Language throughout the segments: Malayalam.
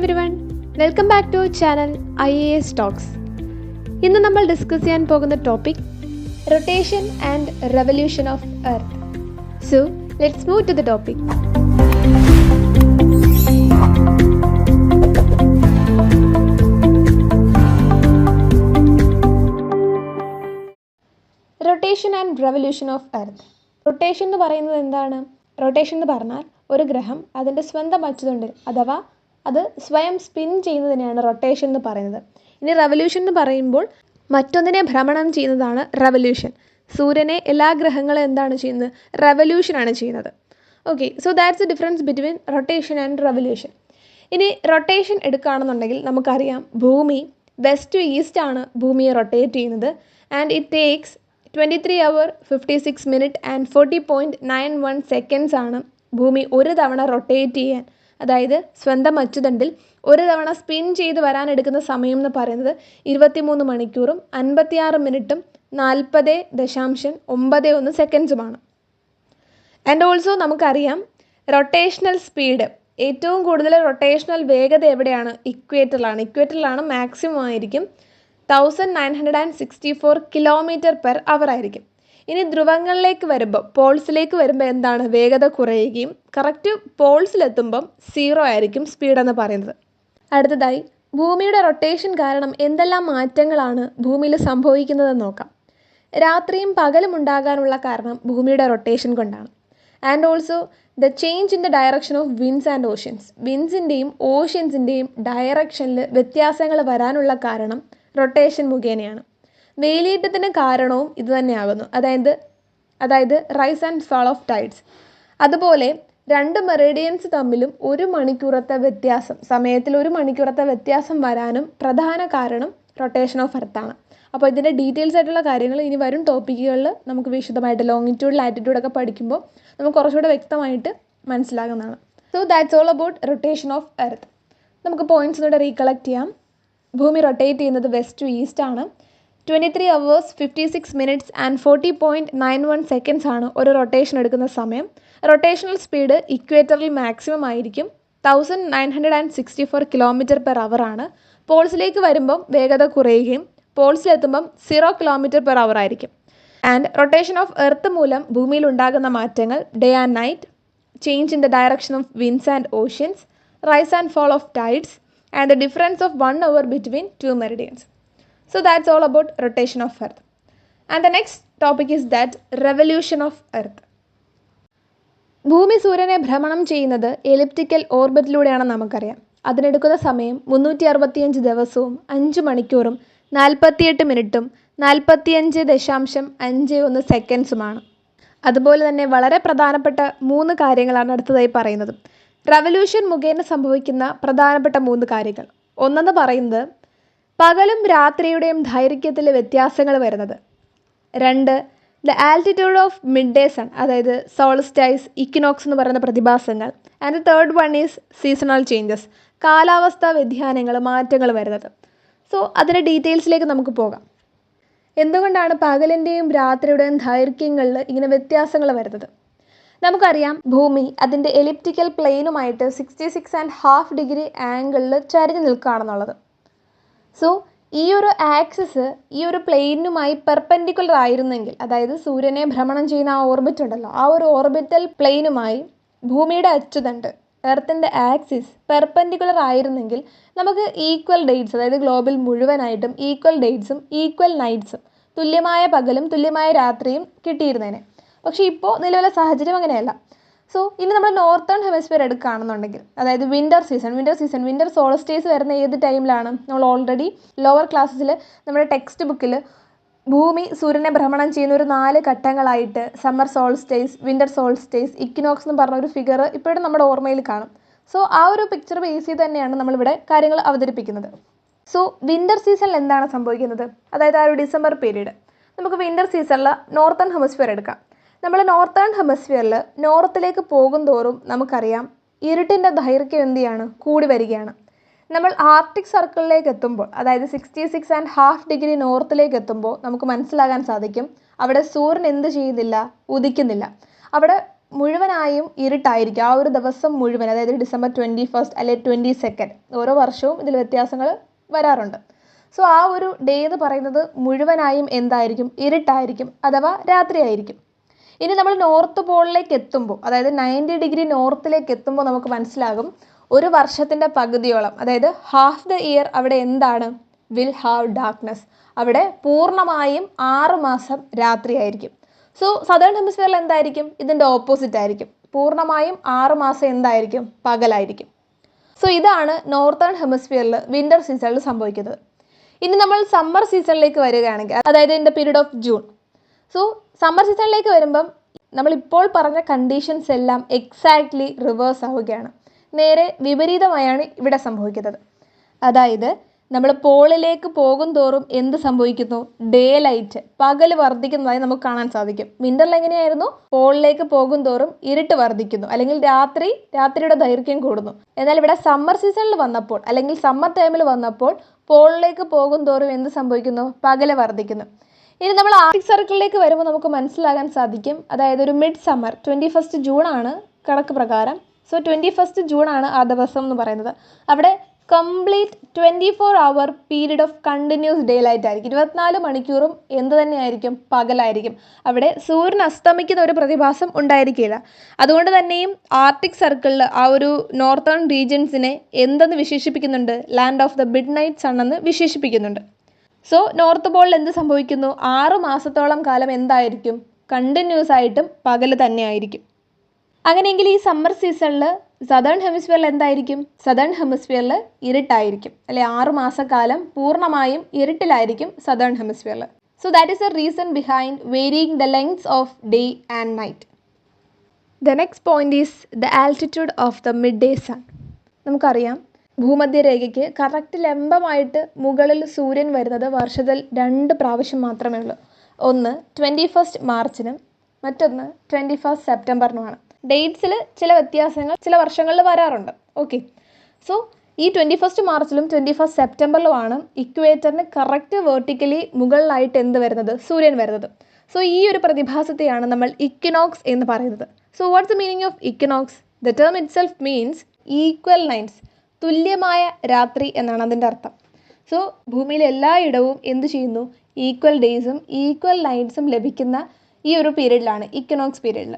everyone, welcome back to our channel IAS Talks. ഇന്ന് നമ്മൾ ഡിസ്കസ് ചെയ്യാൻ പോകുന്ന topic rotation and revolution of earth. So let's move to the topic. Rotation and revolution of earth. Rotation എന്ന് പറയുന്നത് എന്താണ്? റൊട്ടേഷൻ എന്ന് പറഞ്ഞാൽ ഒരു ഗ്രഹം അതിൻ്റെ സ്വന്തം അച്ചുതണ്ടിൽ അഥവാ അത് സ്വയം സ്പിൻ ചെയ്യുന്നതിനെയാണ് റൊട്ടേഷൻ എന്ന് പറയുന്നത്. ഇനി റെവല്യൂഷൻ എന്ന് പറയുമ്പോൾ മറ്റൊന്നിനെ ഭ്രമണം ചെയ്യുന്നതാണ് റെവല്യൂഷൻ. സൂര്യനെ എല്ലാ ഗ്രഹങ്ങളും എന്താണ് ചെയ്യുന്നത്? റെവല്യൂഷനാണ് ചെയ്യുന്നത്. Okay, so that's the difference between rotation and revolution. ഇനി റൊട്ടേഷൻ എടുക്കുകയാണെന്നുണ്ടെങ്കിൽ നമുക്കറിയാം ഭൂമി വെസ്റ്റ് ടു ഈസ്റ്റ് ആണ് ഭൂമിയെ റൊട്ടേറ്റ് ചെയ്യുന്നത്. And it takes 23 hours 56 minutes and 40.91 seconds ആണ് ഭൂമി ഒരു തവണ റൊട്ടേറ്റ് ചെയ്യാൻ, അതായത് സ്വന്തം അച്ചുതണ്ടിൽ ഒരു തവണ സ്പിൻ ചെയ്ത് വരാനെടുക്കുന്ന സമയം എന്ന് പറയുന്നത് 23 മണിക്കൂറും 56 മിനിറ്റും 40.91 സെക്കൻഡ്സുമാണ്. ആൻഡ് ഓൾസോ നമുക്കറിയാം റൊട്ടേഷണൽ സ്പീഡ്, ഏറ്റവും കൂടുതൽ റൊട്ടേഷണൽ വേഗത എവിടെയാണ്? ഇക്വേറ്ററിലാണ്. ഇക്വേറ്ററിലാണ് മാക്സിമം ആയിരിക്കും 1964 km/h ആയിരിക്കും. ഇനി ധ്രുവങ്ങളിലേക്ക് വരുമ്പോൾ, പോൾസിലേക്ക് വരുമ്പോൾ എന്താണ്? വേഗത കുറയുകയും കറക്റ്റ് പോൾസിലെത്തുമ്പം 0 ആയിരിക്കും സ്പീഡെന്ന് പറയുന്നത്. അടുത്തതായി ഭൂമിയുടെ റൊട്ടേഷൻ കാരണം എന്തെല്ലാം മാറ്റങ്ങളാണ് ഭൂമിയിൽ സംഭവിക്കുന്നതെന്ന് നോക്കാം. രാത്രിയും പകലും ഉണ്ടാകാനുള്ള കാരണം ഭൂമിയുടെ റൊട്ടേഷൻ കൊണ്ടാണ്. And also the change in the direction of winds and oceans. വിൻഡ്സിൻ്റെയും ഓഷ്യൻസിൻ്റെയും ഡയറക്ഷനിൽ വ്യത്യാസങ്ങൾ വരാനുള്ള കാരണം റൊട്ടേഷൻ മുഖേനയാണ്. വേലിയേറ്റത്തിന് കാരണവും ഇത് തന്നെയാകുന്നു, അതായത് rise and fall of tides. അതുപോലെ രണ്ട് മെറിഡിയൻസ് തമ്മിലും 1 മണിക്കൂറത്തെ വ്യത്യാസം, സമയത്തിൽ 1 മണിക്കൂറത്തെ വ്യത്യാസം വരാനും പ്രധാന കാരണം റൊട്ടേഷൻ ഓഫ് എർത്താണ്. അപ്പോൾ ഇതിൻ്റെ ഡീറ്റെയിൽസ് ആയിട്ടുള്ള കാര്യങ്ങൾ ഇനി വരും ടോപ്പിക്കുകളിൽ നമുക്ക് വിശദമായിട്ട് ലോങ്ങിറ്റ്യൂഡ് ലാറ്റിറ്റ്യൂഡൊക്കെ പഠിക്കുമ്പോൾ നമുക്ക് കുറച്ചുകൂടെ വ്യക്തമായിട്ട് മനസ്സിലാകുന്നതാണ്. So that's all about rotation of earth. നമുക്ക് പോയിന്റ്സ് കൂടെ റീകളക്ട് ചെയ്യാം. ഭൂമി റൊട്ടേറ്റ് ചെയ്യുന്നത് വെസ്റ്റ് ടു ഈസ്റ്റ് ആണ്. 23 hours 56 minutes and 40.91 seconds ആണ് ഒരു റൊട്ടേഷൻ എടുക്കുന്ന സമയം. റൊട്ടേഷണൽ സ്പീഡ് ഇക്വേറ്ററിൽ മാക്സിമം ആയിരിക്കും 1964 km/h ആണ്. പോൾസിലേക്ക് വരുമ്പം വേഗത കുറയുകയും പോൾസിലെത്തുമ്പം 0 km/h ആയിരിക്കും. ആൻഡ് റൊട്ടേഷൻ ഓഫ് എർത്ത് മൂലം ഭൂമിയിൽ ഉണ്ടാകുന്ന മാറ്റങ്ങൾ day and night, change in the direction of winds and oceans, rise and fall of tides and the difference of 1 hour between two meridians. So that's all about rotation of earth. And the next topic is that revolution of earth. ഭൂമി സൂര്യനെ ഭ്രമണം ചെയ്യുന്നത് എലിപ്റ്റിക്കൽ ഓർബിറ്റിലൂടെയാണെന്ന് നമുക്കറിയാം. അതിനെടുക്കുന്ന സമയം 365 ദിവസവും 5 മണിക്കൂറും 48 മിനിറ്റും 45.51 സെക്കൻഡ്സുമാണ്. അതുപോലെ തന്നെ വളരെ പ്രധാനപ്പെട്ട 3 കാര്യങ്ങളാണ് അടുത്തതായി പറയുന്നത്. റെവല്യൂഷൻ മുഖേന സംഭവിക്കുന്ന പ്രധാനപ്പെട്ട 3 കാര്യങ്ങൾ. ഒന്നെന്ന് പറയുന്നത് പകലും രാത്രിയുടെയും ദൈർഘ്യത്തിൽ വ്യത്യാസങ്ങൾ വരുന്നത്. 2, the altitude of mid day sun, അതായത് സോൾസ്റ്റൈസ്, ഇക്വിനോക്സ് എന്ന് പറയുന്ന പ്രതിഭാസങ്ങൾ. And the third one is seasonal changes, കാലാവസ്ഥാ വ്യതിയാനങ്ങൾ, മാറ്റങ്ങൾ വരുന്നത്. സോ അതിൻ്റെ ഡീറ്റെയിൽസിലേക്ക് നമുക്ക് പോകാം. എന്തുകൊണ്ടാണ് പകലിൻ്റെയും രാത്രിയുടെയും ദൈർഘ്യങ്ങളിൽ ഇങ്ങനെ വ്യത്യാസങ്ങൾ വരുന്നത്? നമുക്കറിയാം ഭൂമി അതിൻ്റെ എലിപ്റ്റിക്കൽ പ്ലെയിനുമായിട്ട് 66.5 ഡിഗ്രി ആംഗിളിൽ ചരിഞ്ഞ് നിൽക്കുകയാണെന്നുള്ളത്. സോ ഈ ഒരു ആക്സിസ് ഈ ഒരു പ്ലെയിനുമായി പെർപെൻഡിക്കുലർ ആയിരുന്നെങ്കിൽ, അതായത് സൂര്യനെ ഭ്രമണം ചെയ്യുന്ന ആ ഓർബിറ്റ് ഉണ്ടല്ലോ, ആ ഒരു ഓർബിറ്റൽ പ്ലെയിനുമായി ഭൂമിയുടെ അച്ചുതണ്ട് എർത്തിൻ്റെ ആക്സിസ് പെർപെൻഡിക്കുലർ ആയിരുന്നെങ്കിൽ നമുക്ക് ഈക്വൽ ഡേറ്റ്സ്, അതായത് ഗ്ലോബിൽ മുഴുവനായിട്ടും ഈക്വൽ ഡേറ്റ്സും ഈക്വൽ നൈറ്റ്സും, തുല്യമായ പകലും തുല്യമായ രാത്രിയും കിട്ടിയിരുന്നേനെ. പക്ഷേ ഇപ്പോൾ നിലവിലെ സാഹചര്യം അങ്ങനെയല്ല. സോ ഇനി നമ്മൾ നോർത്തേൺ ഹെമിസ്ഫിയർ എടുക്കുകയാണെന്നുണ്ടെങ്കിൽ, അതായത് വിൻ്റർ സോൾസ്റ്റേസ് വരുന്ന ഏത് ടൈമിലാണ്? നമ്മൾ ഓൾറെഡി ലോവർ ക്ലാസ്സിൽ നമ്മുടെ ടെക്സ്റ്റ് ബുക്കിൽ ഭൂമി സൂര്യനെ ഭ്രമണം ചെയ്യുന്ന ഒരു 4 ഘട്ടങ്ങളായിട്ട് summer solstice, winter solstice, equinox എന്ന് പറഞ്ഞ ഒരു ഫിഗർ ഇപ്പോഴും നമ്മുടെ ഓർമ്മയിൽ കാണും. സോ ആ ഒരു പിക്ചർ ബേസ് ചെയ്ത് തന്നെയാണ് നമ്മളിവിടെ കാര്യങ്ങൾ അവതരിപ്പിക്കുന്നത്. സോ വിൻ്റർ സീസണിൽ എന്താണ് സംഭവിക്കുന്നത്? അതായത് ആ ഒരു ഡിസംബർ പീരീഡ്. നമുക്ക് വിൻ്റർ സീസണിൽ നോർത്തേൺ ഹെമിസ്ഫിയർ എടുക്കാം. നമ്മൾ നോർത്തേൺ ഹെമിസ്ഫിയറിൽ നോർത്തിലേക്ക് പോകും തോറും നമുക്കറിയാം ഇരുട്ടിൻ്റെ ദൈർഘ്യം എന്ത് ചെയ്യാണ്? കൂടി വരികയാണ്. നമ്മൾ ആർട്ടിക് സർക്കിളിലേക്ക് എത്തുമ്പോൾ, അതായത് 66.5 ഡിഗ്രി നോർത്തിലേക്ക് എത്തുമ്പോൾ നമുക്ക് മനസ്സിലാകാൻ സാധിക്കും അവിടെ സൂര്യൻ എന്ത് ചെയ്യുന്നില്ല? ഉദിക്കുന്നില്ല. അവിടെ മുഴുവനായും ഇരുട്ടായിരിക്കും. ആ ഒരു ദിവസം മുഴുവൻ, അതായത് ഡിസംബർ 21 അല്ലെങ്കിൽ 22, ഓരോ വർഷവും ഇതിൽ വ്യത്യാസങ്ങൾ വരാറുണ്ട്. സോ ആ ഒരു ഡേ എന്ന് പറയുന്നത് മുഴുവനായും എന്തായിരിക്കും? ഇരുട്ടായിരിക്കും, അഥവാ രാത്രിയായിരിക്കും. ഇനി നമ്മൾ നോർത്ത് പോളിലേക്ക് എത്തുമ്പോൾ, അതായത് 90 ഡിഗ്രി നോർത്തിലേക്ക് എത്തുമ്പോൾ നമുക്ക് മനസ്സിലാകും ഒരു വർഷത്തിൻ്റെ പകുതിയോളം, അതായത് ഹാഫ് ദ ഇയർ അവിടെ എന്താണ്? Will have darkness. അവിടെ പൂർണ്ണമായും 6 മാസം രാത്രിയായിരിക്കും. സോ സദേൺ ഹെമിസ്ഫിയറിൽ എന്തായിരിക്കും? ഇതിൻ്റെ ഓപ്പോസിറ്റ് ആയിരിക്കും. പൂർണ്ണമായും 6 മാസം എന്തായിരിക്കും? പകലായിരിക്കും. സോ ഇതാണ് നോർത്തേൺ ഹെമിസ്ഫിയറിൽ വിൻ്റർ സീസണിൽ സംഭവിക്കുന്നത്. ഇനി നമ്മൾ സമ്മർ സീസണിലേക്ക് വരികയാണെങ്കിൽ, അതായത് in the period of June. So summer സീസണിലേക്ക് വരുമ്പം നമ്മളിപ്പോൾ പറഞ്ഞ കണ്ടീഷൻസ് എല്ലാം എക്സാക്ട്ലി റിവേഴ്സ് ആവുകയാണ്. നേരെ വിപരീതമായാണ് ഇവിടെ സംഭവിക്കുന്നത്. അതായത് നമ്മൾ പോളിലേക്ക് പോകും തോറും എന്ത് സംഭവിക്കുന്നു? ഡേ ലൈറ്റ്, പകൽ വർദ്ധിക്കുന്നതായി നമുക്ക് കാണാൻ സാധിക്കും. വിൻ്ററിൽ എങ്ങനെയായിരുന്നു? പോളിലേക്ക് പോകും തോറും ഇരുട്ട് വർദ്ധിക്കുന്നു, അല്ലെങ്കിൽ രാത്രിയുടെ ദൈർഘ്യം കൂടുന്നു. എന്നാൽ ഇവിടെ സമ്മർ സീസണിൽ വന്നപ്പോൾ, അല്ലെങ്കിൽ സമ്മർ ടൈമിൽ വന്നപ്പോൾ പോളിലേക്ക് പോകും തോറും എന്ത് സംഭവിക്കുന്നു? പകൽ വർദ്ധിക്കുന്നു. ഇനി നമ്മൾ ആർട്ടിക് സർക്കിളിലേക്ക് വരുമ്പോൾ നമുക്ക് മനസ്സിലാകാൻ സാധിക്കും, അതായത് ഒരു മിഡ് സമ്മർ 21 ജൂൺ ആണ് കണക്ക് പ്രകാരം. സോ 21 ജൂൺ ആണ് ആ ദിവസം എന്ന് പറയുന്നത്. അവിടെ complete 24 hour period of continuous day light ആയിരിക്കും. 24 മണിക്കൂറും എന്ത് തന്നെയായിരിക്കും? പകലായിരിക്കും. അവിടെ സൂര്യൻ അസ്തമിക്കുന്ന ഒരു പ്രതിഭാസം ഉണ്ടായിരിക്കില്ല. അതുകൊണ്ട് തന്നെയും ആർട്ടിക് സർക്കിളിൽ ആ ഒരു നോർത്തേൺ റീജിയൻസിനെ എന്തെന്ന് വിശേഷിപ്പിക്കുന്നുണ്ട്? Land of the midnight sun എന്ന് വിശേഷിപ്പിക്കുന്നുണ്ട്. സോ നോർത്ത് പോളിൽ എന്ത് സംഭവിക്കുന്നു? 6 മാസത്തോളം കാലം എന്തായിരിക്കും? കണ്ടിന്യൂസ് ആയിട്ടും പകൽ തന്നെയായിരിക്കും. അങ്ങനെയെങ്കിൽ ഈ സമ്മർ സീസണിൽ സദേൺ ഹെമിസ്ഫിയറിൽ എന്തായിരിക്കും? സദേൺ ഹെമിസ്ഫിയറിൽ ഇരുട്ടായിരിക്കും, അല്ലെ? 6 മാസക്കാലം പൂർണ്ണമായും ഇരുട്ടിലായിരിക്കും സദേൺ ഹെമിസ്ഫിയറിൽ. So that is a reason behind varying the lengths of day and night. The next point is the altitude of the mid day sun. നമുക്കറിയാം, ഭൂമധ്യരേഖയ്ക്ക് കറക്റ്റ് ലംബമായിട്ട് മുകളിൽ സൂര്യൻ വരുന്നത് വർഷത്തിൽ 2 പ്രാവശ്യം മാത്രമേ ഉള്ളൂ. ഒന്ന് 21 മാർച്ചിനും മറ്റൊന്ന് 21 സെപ്റ്റംബറിനുമാണ്. ഡേറ്റ്സിൽ ചില വ്യത്യാസങ്ങൾ ചില വർഷങ്ങളിൽ വരാറുണ്ട്. ഓക്കെ, സോ ഈ 21 മാർച്ചിലും 21 സെപ്റ്റംബറിലുമാണ് ഇക്വേറ്ററിന് കറക്റ്റ് വേർട്ടിക്കലി മുകളിലായിട്ട് എന്ത് വരുന്നത്? സൂര്യൻ വരുന്നത്. സോ ഈ ഒരു പ്രതിഭാസത്തെയാണ് നമ്മൾ ഇക്വിനോക്സ് എന്ന് പറയുന്നത്. So what's the meaning of equinox? The term itself means equal nights, തുല്യമായ രാത്രി എന്നാണ് അതിൻ്റെ അർത്ഥം. സോ ഭൂമിയിലെ എല്ലായിടവും എന്ത് ചെയ്യുന്നു? ഈക്വൽ ഡേയ്സും ഈക്വൽ നൈറ്റ്സും ലഭിക്കുന്ന ഈ ഒരു പീരീഡിലാണ്, ഇക്വിനോക്സ് പീരീഡിൽ.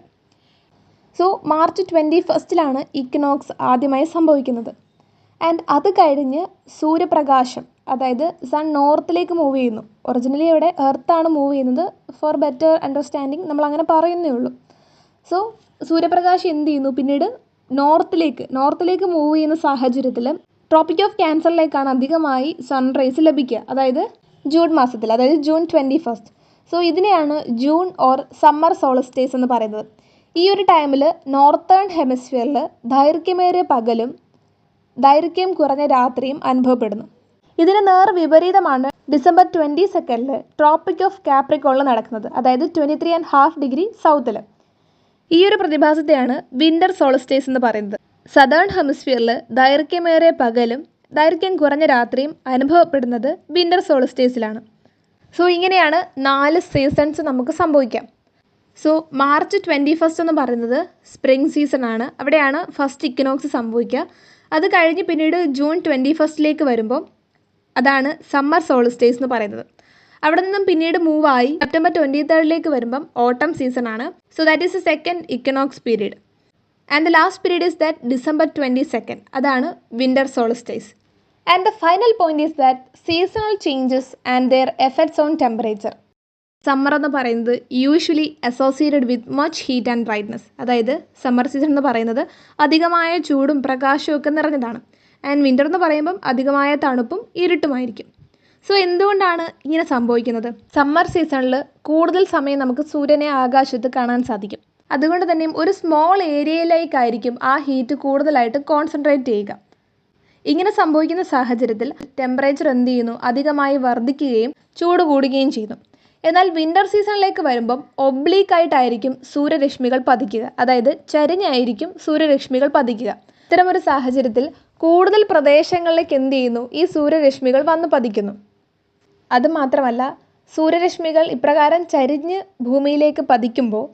സോ മാർച്ച് 21 ഇക്വിനോക്സ് ആദ്യമായി സംഭവിക്കുന്നത്. ആൻഡ് അത് കഴിഞ്ഞ് സൂര്യപ്രകാശം, അതായത് സൺ നോർത്തിലേക്ക് മൂവ് ചെയ്യുന്നു. ഒറിജിനലി ഇവിടെ എർത്താണ് മൂവ് ചെയ്യുന്നത്. ഫോർ ബെറ്റർ അണ്ടർസ്റ്റാൻഡിങ് നമ്മൾ അങ്ങനെ പറയുന്നേ ഉള്ളൂ. സോ സൂര്യപ്രകാശം എന്ത് ചെയ്യുന്നു? പിന്നീട് നോർത്തിലേക്ക് മൂവ് ചെയ്യുന്ന സാഹചര്യത്തിൽ ട്രോപ്പിക് ഓഫ് ക്യാൻസറിലേക്കാണ് അധികമായി സൺറൈസ് ലഭിക്കുക, അതായത് ജൂൺ മാസത്തിൽ, അതായത് ജൂൺ 21. സോ ഇതിനെയാണ് ജൂൺ ഓർ സമ്മർ സോളിസ്റ്റേസ് എന്ന് പറയുന്നത്. ഈ ഒരു ടൈമിൽ നോർത്തേൺ ഹെമിസ്ഫിയറിൽ ദൈർഘ്യമേറിയ പകലും ദൈർഘ്യം കുറഞ്ഞ രാത്രിയും അനുഭവപ്പെടുന്നു. ഇതിന് നേർ വിപരീതമാണ് ഡിസംബർ 22 ട്രോപ്പിക് ഓഫ് കാപ്രിക്കോണിൽ നടക്കുന്നത്, അതായത് 23½ ഡിഗ്രി സൗത്തിൽ. ഈ ഒരു പ്രതിഭാസത്തെയാണ് വിൻ്റർ സോളിസ്റ്റേസ് എന്ന് പറയുന്നത്. സദേൺ ഹെമിസ്ഫിയറിൽ ദൈർഘ്യമേറിയ പകലും ദൈർഘ്യം കുറഞ്ഞ രാത്രിയും അനുഭവപ്പെടുന്നത് വിൻ്റർ സോളിസ്റ്റേസിലാണ്. സോ ഇങ്ങനെയാണ് 4 സീസൺസ് നമുക്ക് സംഭവിക്കാം. സോ മാർച്ച് 21 എന്ന് പറയുന്നത് സ്പ്രിംഗ് സീസൺ ആണ്. അവിടെയാണ് ഫസ്റ്റ് ഇക്വിനോക്സ് സംഭവിക്കുക. അത് കഴിഞ്ഞ് പിന്നീട് ജൂൺ 21 വരുമ്പോൾ അതാണ് സമ്മർ സോളിസ്റ്റേസ് എന്ന് പറയുന്നത്. അവിടെ നിന്നും പിന്നീട് മൂവായി സെപ്റ്റംബർ 23 വരുമ്പം ഓട്ടം സീസൺ ആണ്. So that is A second equinox period. And the last period is that December 22, അതാണ് winter solstice. And the final point is that seasonal changes and their effects on temperature. Summer എന്ന് പറയുന്നത് usually associated with much heat and brightness, അതായത് സമ്മർ സീസൺ എന്ന് പറയുന്നത് അധികമായ ചൂടും പ്രകാശവും ഒക്കെ നിറഞ്ഞതാണ്. ആൻഡ് വിൻ്റർ എന്ന് പറയുമ്പം അധികമായ തണുപ്പും ഇരുട്ടുമായിരിക്കും. സോ എന്തുകൊണ്ടാണ് ഇങ്ങനെ സംഭവിക്കുന്നത്? സമ്മർ സീസണിൽ കൂടുതൽ സമയം നമുക്ക് സൂര്യനെ ആകാശത്ത് കാണാൻ സാധിക്കും. അതുകൊണ്ട് തന്നെയും ഒരു സ്മോൾ ഏരിയയിലേക്കായിരിക്കും ആ ഹീറ്റ് കൂടുതലായിട്ട് കോൺസെൻട്രേറ്റ് ചെയ്യുക. ഇങ്ങനെ സംഭവിക്കുന്ന സാഹചര്യത്തിൽ ടെമ്പറേച്ചർ എന്ത് ചെയ്യുന്നു? അധികമായി വർദ്ധിക്കുകയും ചൂട് കൂടുകയും ചെയ്യുന്നു. എന്നാൽ വിൻ്റർ സീസണിലേക്ക് വരുമ്പം ഒബ്ലീക്കായിട്ടായിരിക്കും സൂര്യരശ്മികൾ പതിക്കുക, അതായത് ചരിഞ്ഞായിരിക്കും സൂര്യരശ്മികൾ പതിക്കുക. ഇത്തരമൊരു സാഹചര്യത്തിൽ കൂടുതൽ പ്രദേശങ്ങളിലേക്ക് എന്ത് ചെയ്യുന്നു? ഈ സൂര്യരശ്മികൾ വന്ന് പതിക്കുന്നു. അതുമാത്രമല്ല, സൂര്യരശ്മികൾ ഇപ്രകാരം ചരിഞ്ഞ് ഭൂമിയിലേക്ക് പതിക്കുമ്പോൾ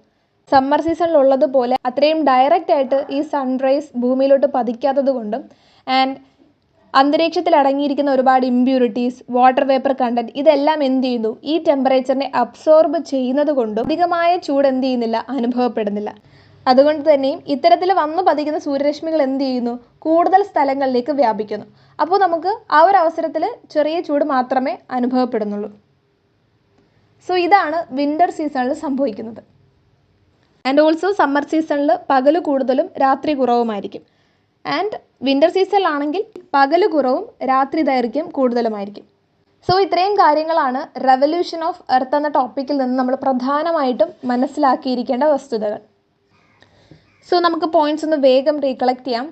സമ്മർ സീസണിലുള്ളതുപോലെ അത്രയും ഡയറക്റ്റ് ആയിട്ട് ഈ സൺറൈസ് ഭൂമിയിലോട്ട് പതിക്കാത്തത് കൊണ്ടും ആൻഡ് അന്തരീക്ഷത്തിൽ അടങ്ങിയിരിക്കുന്ന ഒരുപാട് ഇമ്പ്യൂരിറ്റീസ്, വാട്ടർ വേപ്പർ കണ്ടന്റ് ഇതെല്ലാം എന്ത് ചെയ്യുന്നു, ഈ ടെമ്പറേച്ചറിനെ അബ്സോർബ് ചെയ്യുന്നത് കൊണ്ടും അധികമായ ചൂട് എന്ത് ചെയ്യുന്നില്ല, അനുഭവപ്പെടുന്നില്ല. അതുകൊണ്ട് തന്നെയും ഇത്തരത്തിൽ വന്നു പതിക്കുന്ന സൂര്യരശ്മികൾ എന്ത് ചെയ്യുന്നു, കൂടുതൽ സ്ഥലങ്ങളിലേക്ക് വ്യാപിക്കുന്നു. അപ്പോൾ നമുക്ക് ആ ഒരു അവസരത്തിൽ ചെറിയ ചൂട് മാത്രമേ അനുഭവപ്പെടുന്നുള്ളൂ. സോ ഇതാണ് വിൻ്റർ സീസണിൽ സംഭവിക്കുന്നത്. ആൻഡ് ഓൾസോ സമ്മർ സീസണിൽ പകൽ കൂടുതലും രാത്രി കുറവുമായിരിക്കും. ആൻഡ് വിൻ്റർ സീസണിലാണെങ്കിൽ പകൽ കുറവും രാത്രി ദൈർഘ്യം കൂടുതലുമായിരിക്കും. സോ ഇത്രയും കാര്യങ്ങളാണ് റെവല്യൂഷൻ ഓഫ് എർത്ത് എന്ന ടോപ്പിക്കിൽ നിന്ന് നമ്മൾ പ്രധാനമായിട്ടും മനസ്സിലാക്കിയിരിക്കേണ്ട വസ്തുതകൾ. സോ നമുക്ക് പോയിന്റ്സ് ഒന്ന് വേഗം റീകളക്ട് ചെയ്യാം.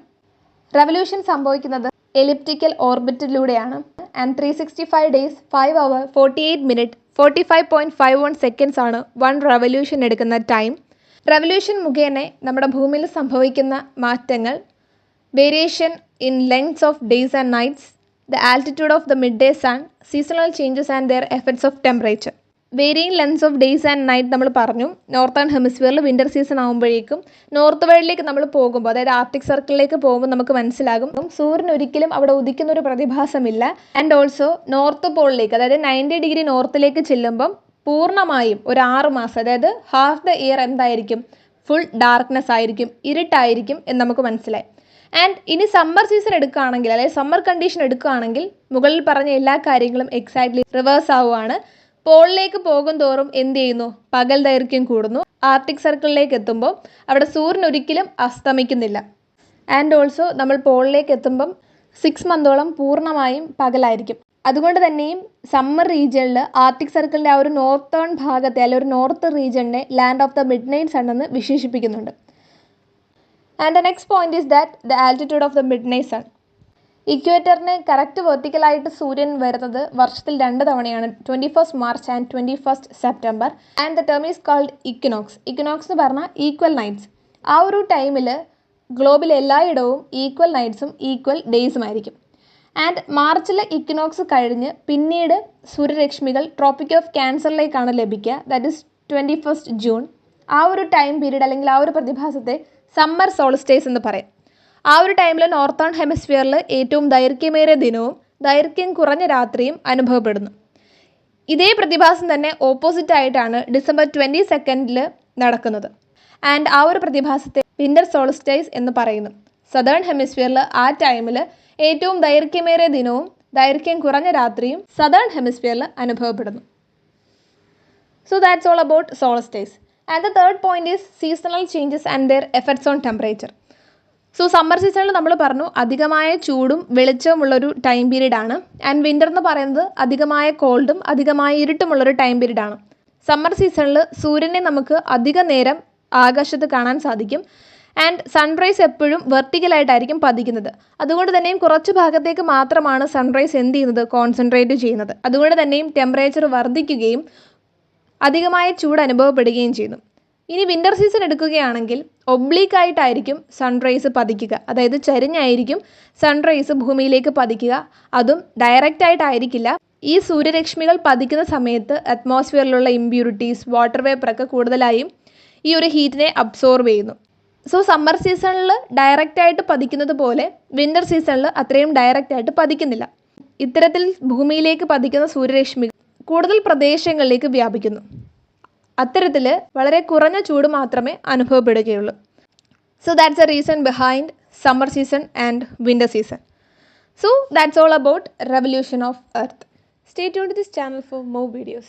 റെവല്യൂഷൻ സംഭവിക്കുന്നത് എലിപ്റ്റിക്കൽ ഓർബിറ്റിലൂടെയാണ്. And 365 days 5 hours 48 minutes 45.51 seconds ആണ് 1 റെവല്യൂഷൻ എടുക്കുന്ന ടൈം. റെവല്യൂഷൻ മുഖേന നമ്മുടെ ഭൂമിയിൽ സംഭവിക്കുന്ന മാറ്റങ്ങൾ variation in lengths of days and nights, the altitude of the mid day sun, seasonal changes and their effects of temperature. Varying lengths of days and night നമ്മൾ പറഞ്ഞു. നോർത്തേൺ ഹെമിസ്ഫിയറിൽ വിൻ്റർ സീസൺ ആകുമ്പോഴേക്കും നോർത്ത് വേൾഡിലേക്ക് നമ്മൾ പോകുമ്പോൾ, അതായത് ആർട്ടിക് സർക്കിളിലേക്ക് പോകുമ്പോൾ നമുക്ക് മനസ്സിലാകും സൂര്യൻ ഒരിക്കലും അവിടെ ഉദിക്കുന്ന ഒരു പ്രതിഭാസമില്ല. ആൻഡ് ഓൾസോ നോർത്ത് പോളിലേക്ക്, അതായത് 90 ഡിഗ്രി നോർത്തിലേക്ക് ചെല്ലുമ്പം പൂർണ്ണമായും ഒരു 6 മാസം, അതായത് ഹാഫ് ദ ഇയർ എന്തായിരിക്കും, ഫുൾ ഡാർക്ക്നെസ് ആയിരിക്കും, ഇരുട്ടായിരിക്കും എന്ന് നമുക്ക് മനസ്സിലായി. ആൻഡ് ഇനി സമ്മർ സീസൺ എടുക്കുകയാണെങ്കിൽ, അതായത് സമ്മർ കണ്ടീഷൻ എടുക്കുകയാണെങ്കിൽ മുകളിൽ പറഞ്ഞ എല്ലാ കാര്യങ്ങളും എക്സാക്ട്ലി റിവേഴ്സ് ആവുകയാണ്. പോളിലേക്ക് പോകും തോറും എന്ത് ചെയ്യുന്നു, പകൽ ദൈർഘ്യം കൂടുന്നു. ആർട്ടിക് സർക്കിളിലേക്ക് എത്തുമ്പോൾ അവിടെ സൂര്യൻ ഒരിക്കലും അസ്തമിക്കുന്നില്ല. ആൻഡ് ഓൾസോ നമ്മൾ പോളിലേക്ക് എത്തുമ്പം 6 മന്തോളം പൂർണ്ണമായും പകലായിരിക്കും. അതുകൊണ്ട് തന്നെയും സമ്മർ റീജിയനിൽ ആർട്ടിക് സർക്കിളിൻ്റെ ആ ഒരു നോർത്തേൺ ഭാഗത്തെ, അല്ലെങ്കിൽ ഒരു നോർത്ത് റീജിയനെ land of the midnight sun എന്ന് വിശേഷിപ്പിക്കുന്നുണ്ട്. And the next point is that the altitude of the midnight sun. ഇക്വേറ്ററിന് കറക്റ്റ് വെർട്ടിക്കലായിട്ട് സൂര്യൻ വരുന്നത് വർഷത്തിൽ 2 തവണയാണ്, 21st March and 21st September. And the term is called equinox. Equinox എന്ന് പറഞ്ഞാൽ ഈക്വൽ നൈറ്റ്സ്. ആ ഒരു ടൈമിൽ ഗ്ലോബിൽ എല്ലായിടവും ഈക്വൽ നൈറ്റ്സും ഈക്വൽ ഡേയ്സും ആയിരിക്കും. ആൻഡ് മാർച്ചിലെ ഇക്വിനോക്സ് കഴിഞ്ഞ് പിന്നീട് സൂര്യരശ്മികൾ ട്രോപ്പിക് ഓഫ് ക്യാൻസറിലേക്കാണ് ലഭിക്കുക, ദാറ്റ് ഈസ് 21st ജൂൺ. ആ ഒരു ടൈം പീരീഡ് അല്ലെങ്കിൽ ആ ഒരു പ്രതിഭാസത്തെ സമ്മർ സോൾസ്റ്റേസ് എന്ന് പറയും. ആ ഒരു ടൈമിൽ നോർത്തേൺ ഹെമിസ്ഫിയറിൽ ഏറ്റവും ദൈർഘ്യമേറിയ ദിനവും ദൈർഘ്യം കുറഞ്ഞ രാത്രിയും അനുഭവപ്പെടുന്നു. ഇതേ പ്രതിഭാസം തന്നെ ഓപ്പോസിറ്റ് ആയിട്ടാണ് ഡിസംബർ 22 നടക്കുന്നത്. ആൻഡ് ആ ഒരു പ്രതിഭാസത്തെ വിൻ്റർ സോൾസ്റ്റൈസ് എന്ന് പറയുന്നു. സദേൺ ഹെമിസ്ഫിയറിൽ ആ ടൈമിൽ ഏറ്റവും ദൈർഘ്യമേറിയ ദിനവും ദൈർഘ്യം കുറഞ്ഞ രാത്രിയും സദേൺ ഹെമിസ്ഫിയറിൽ അനുഭവപ്പെടുന്നു. So that's all about solstice. And the third point is seasonal changes and their effects on temperature. So summer സീസണിൽ നമ്മൾ പറഞ്ഞു അധികമായ ചൂടും വെളിച്ചവുമുള്ളൊരു ടൈം പീരീഡാണ്. ആൻഡ് വിൻ്റർ എന്ന് പറയുന്നത് അധികമായ കോൾഡും അധികമായ ഇരുട്ടുമുള്ളൊരു ടൈം പീരീഡാണ്. സമ്മർ സീസണിൽ സൂര്യനെ നമുക്ക് അധിക നേരം ആകാശത്ത് കാണാൻ സാധിക്കും. ആൻഡ് സൺറൈസ് എപ്പോഴും വെർട്ടിക്കലായിട്ടായിരിക്കും പതിക്കുന്നത്. അതുകൊണ്ട് തന്നെയും കുറച്ച് ഭാഗത്തേക്ക് മാത്രമാണ് സൺറൈസ് എന്ത് ചെയ്യുന്നത്, കോൺസെൻട്രേറ്റ് ചെയ്യുന്നത്. അതുകൊണ്ട് തന്നെയും ടെമ്പറേച്ചർ വർദ്ധിക്കുകയും അധികമായ ചൂട് അനുഭവപ്പെടുകയും ചെയ്യുന്നു. ഇനി വിൻ്റർ സീസൺ എടുക്കുകയാണെങ്കിൽ ഒബ്ലീക്കായിട്ടായിരിക്കും സൺറൈസ് പതിക്കുക, അതായത് ചരിഞ്ഞായിരിക്കും സൺറൈസ് ഭൂമിയിലേക്ക് പതിക്കുക. അതും ഡയറക്റ്റ് ആയിട്ടായിരിക്കില്ല. ഈ സൂര്യരശ്മികൾ പതിക്കുന്ന സമയത്ത് അറ്റ്മോസ്ഫിയറിലുള്ള ഇമ്പ്യൂരിറ്റീസ്, വാട്ടർ വേപ്പറൊക്കെ കൂടുതലായും ഈ ഒരു ഹീറ്റിനെ അബ്സോർബ് ചെയ്യുന്നു. സോ സമ്മർ സീസണിൽ ഡയറക്റ്റ് ആയിട്ട് പതിക്കുന്നത് പോലെ വിൻ്റർ സീസണിൽ അത്രയും ഡയറക്റ്റ് ആയിട്ട് പതിക്കുന്നില്ല. ഇത്തരത്തിൽ ഭൂമിയിലേക്ക് പതിക്കുന്ന സൂര്യരശ്മികൾ കൂടുതൽ പ്രദേശങ്ങളിലേക്ക് വ്യാപിക്കുന്നു. അത്തരത്തിൽ വളരെ കുറഞ്ഞ ചൂട് മാത്രമേ അനുഭവപ്പെടുകയുള്ളൂ. So that's a reason behind summer season and winter season. So that's all about revolution of earth. Stay tuned to this channel for more videos.